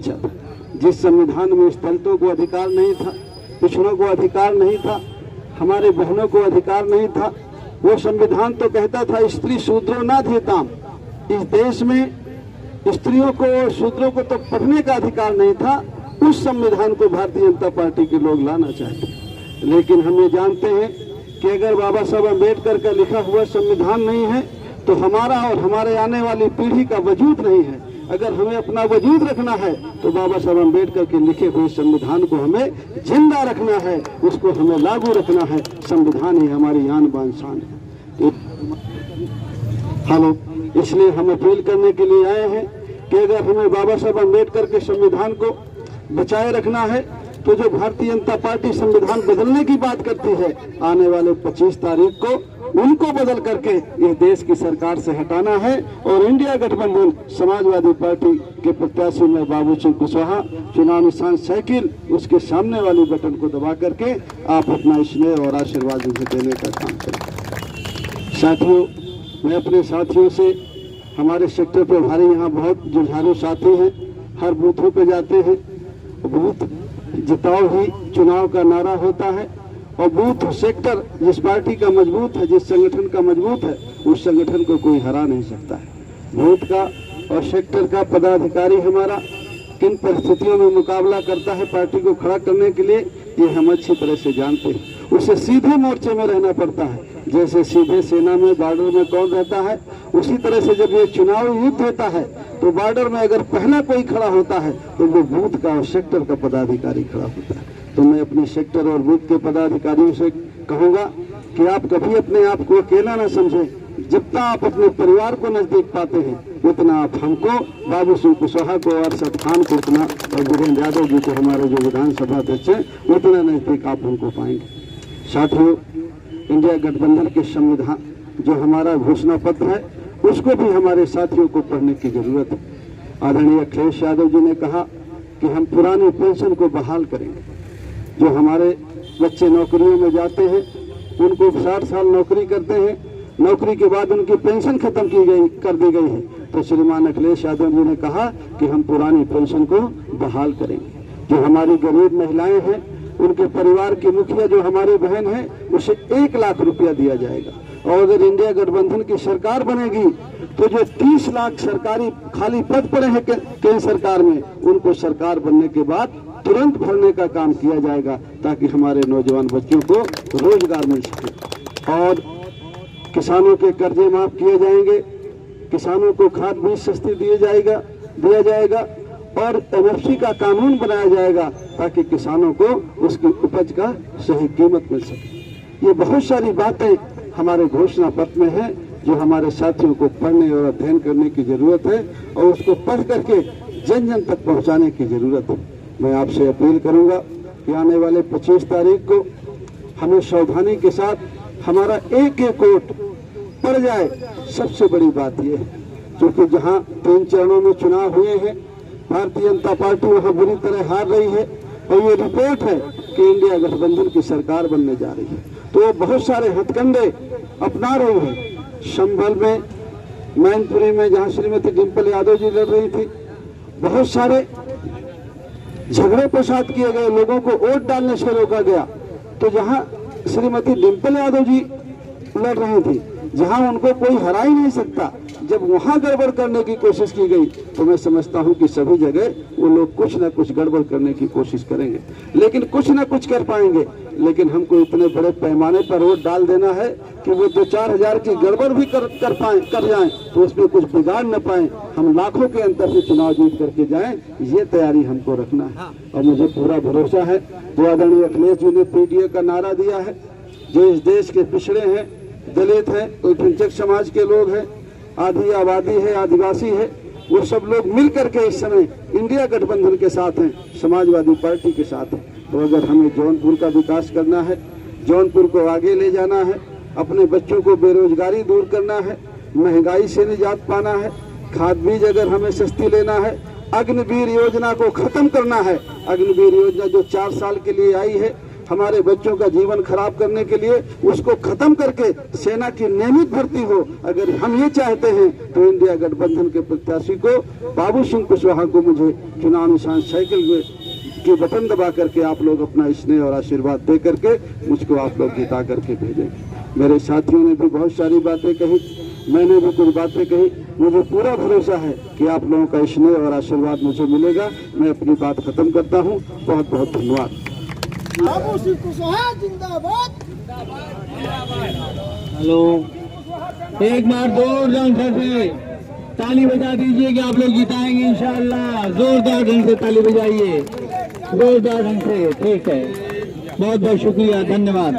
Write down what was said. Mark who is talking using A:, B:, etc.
A: अच्छा था। जिस संविधान में दलितों को अधिकार नहीं था, पिछड़ों को अधिकार नहीं था, हमारे बहनों को अधिकार नहीं था, वो संविधान तो कहता था स्त्री शूद्रो ना धेताम। इस देश में स्त्रियों को और शूद्रों को तो पढ़ने का अधिकार नहीं था। उस संविधान को भारतीय जनता पार्टी के लोग लाना चाहते हैं। लेकिन हम ये जानते हैं कि अगर बाबा साहब अम्बेडकर का लिखा हुआ संविधान नहीं है तो हमारा और हमारे आने वाली पीढ़ी का वजूद नहीं है। अगर हमें अपना वजूद रखना है तो बाबा साहब अम्बेडकर के लिखे हुए संविधान को हमें जिंदा रखना है, उसको हमें लागू रखना है। संविधान ही हमारी आन बान शान है। हेलो, इसलिए हम अपील करने के लिए आए हैं कि अगर हमें बाबा साहब अम्बेडकर के संविधान को बचाए रखना है तो जो भारतीय जनता पार्टी संविधान बदलने की बात करती है, आने वाले 25 तारीख को उनको बदल करके इस देश की सरकार से हटाना है। और इंडिया गठबंधन समाजवादी पार्टी के प्रत्याशी में बाबू सिंह कुशवाहा, चुनाव निशान साइकिल, उसके सामने वाली बटन को दबा करके आप अपना स्नेह और आशीर्वाद उसे देने का काम करें। साथियों, मैं अपने साथियों से, हमारे सेक्टर प्रभारी यहाँ बहुत जुझारू साथी हैं, हर बूथों पे जाते हैं। बूथ जिताओ ही चुनाव का नारा होता है और बूथ सेक्टर जिस पार्टी का मजबूत है, जिस संगठन का मजबूत है, उस संगठन को कोई हरा नहीं सकता है। बूथ का और सेक्टर का पदाधिकारी हमारा किन परिस्थितियों में मुकाबला करता है पार्टी को खड़ा करने के लिए, ये हम अच्छी तरह से जानते हैं। उसे सीधे मोर्चे में रहना पड़ता है। जैसे सीधे सेना में बॉर्डर में कौन रहता है, उसी तरह से जब ये चुनावी युद्ध होता है तो बॉर्डर में अगर पहला कोई खड़ा होता है तो वो बूथ का और सेक्टर का पदाधिकारी खड़ा होता है। तो मैं अपने सेक्टर और बूथ के पदाधिकारियों से कहूँगा कि आप कभी अपने आप को अकेला न समझें। जितना आप अपने परिवार को नजदीक पाते हैं उतना आप हमको, बाबू सिंह कुशवाहा को, अरशद खान को उतना, और वीरेंद्र यादव जी को, हमारे जो विधानसभा अध्यक्ष हैं, उतना नजदीक आप हमको पाएंगे। साथियों, इंडिया गठबंधन के संविधान जो हमारा घोषणा पत्र है उसको भी हमारे साथियों को पढ़ने की जरूरत है। आदरणीय अखिलेश यादव जी ने कहा कि हम पुरानी पेंशन को बहाल करेंगे। जो हमारे बच्चे नौकरियों में जाते हैं उनको 60 साल नौकरी करते हैं, नौकरी के बाद उनकी पेंशन खत्म कर दी गई है, तो श्रीमान अखिलेश यादव जी ने कहा कि हम पुरानी पेंशन को बहाल करेंगे। जो हमारी गरीब महिलाएं हैं, उनके परिवार की मुखिया जो हमारी बहन है, उसे 1 लाख रुपया दिया जाएगा। और अगर इंडिया गठबंधन की सरकार बनेगी तो जो 30 लाख सरकारी खाली पद पड़े हैं केंद्र सरकार में, उनको सरकार बनने के बाद तुरंत भरने का काम किया जाएगा ताकि हमारे नौजवान बच्चों को रोजगार मिल सके। और किसानों के कर्जे माफ किए जाएंगे, किसानों को खाद बीज सस्ती दिया जाएगा और एमएसपी का कानून बनाया जाएगा ताकि किसानों को उसकी उपज का सही कीमत मिल सके। ये बहुत सारी बातें हमारे घोषणा पत्र में है जो हमारे साथियों को पढ़ने और अध्ययन करने की जरूरत है और उसको पढ़ करके जन जन तक पहुंचाने की जरूरत है। मैं आपसे अपील करूंगा कि आने वाले 25 तारीख को हमें सावधानी के साथ हमारा एक वोट पड़ जाए। सबसे बड़ी बात यह है क्योंकि जहां 3 चरणों में चुनाव हुए हैं, भारतीय जनता पार्टी वहां बुरी तरह हार रही है और ये रिपोर्ट है कि इंडिया गठबंधन की सरकार बनने जा रही है। तो बहुत सारे हथकंडे अपना रही है। संभल में, मैनपुरी में जहां श्रीमती डिम्पल यादव जी लड़ रही थी, बहुत सारे झगड़े प्रसाद किए गए, लोगों को वोट डालने से रोका गया। तो जहां श्रीमती डिम्पल यादव जी लड़ रही थी, जहां उनको कोई हरा ही नहीं सकता, जब वहां गड़बड़ करने की कोशिश की गई तो मैं समझता हूं कि सभी जगह वो लोग कुछ ना कुछ गड़बड़ करने की कोशिश करेंगे, लेकिन कुछ ना कुछ कर पाएंगे। लेकिन हमको इतने बड़े पैमाने पर वोट डाल देना है कि वो 2-4 हजार की गड़बड़ भी कर जाएं तो उसमें कुछ बिगाड़ न पाए, हम लाखों के अंतर से चुनाव जीत करके जाएं, ये तैयारी हमको रखना है। और मुझे पूरा भरोसा है जो आदरणीय अखिलेश जी ने पीडीए का नारा दिया है, जो इस देश के पिछड़े हैं, दलित हैं, अल्पसंख्यक समाज के लोग हैं, आधी आबादी है, आदिवासी है, वो सब लोग मिल करके इस समय इंडिया गठबंधन के साथ हैं, समाजवादी पार्टी के साथ हैं। तो अगर हमें जौनपुर का विकास करना है, जौनपुर को आगे ले जाना है, अपने बच्चों को बेरोजगारी दूर करना है, महंगाई से निजात पाना है, खाद बीज अगर हमें सस्ती लेना है, अग्निवीर योजना को खत्म करना है। अग्निवीर योजना जो 4 साल के लिए आई है हमारे बच्चों का जीवन खराब करने के लिए उसको खत्म करके सेना की नियमित भर्ती हो। अगर हम ये चाहते हैं तो इंडिया गठबंधन के प्रत्याशी को बाबू सिंह कुशवाहा को मुझे चुनाव निशान साइकिल के बटन दबा करके आप लोग अपना स्नेह और आशीर्वाद दे करके मुझको आप लोग जिता करके भेजें। मेरे साथियों ने भी बहुत सारी बातें कही, मैंने भी कुछ बातें कही। मुझे पूरा भरोसा है कि आप लोगों का स्नेह और आशीर्वाद मुझे मिलेगा। मैं अपनी बात खत्म करता हूँ। बहुत बहुत धन्यवाद।
B: बाबू सिंह कुशवाहा जिंदाबाद।
C: हेलो, एक बार जोरदार ढंग से ताली बजा दीजिए कि आप लोग जिताएंगे इंशाअल्लाह। जोरदार ढंग से ताली बजाइए, जोरदार ढंग से। ठीक है, बहुत बहुत शुक्रिया, धन्यवाद।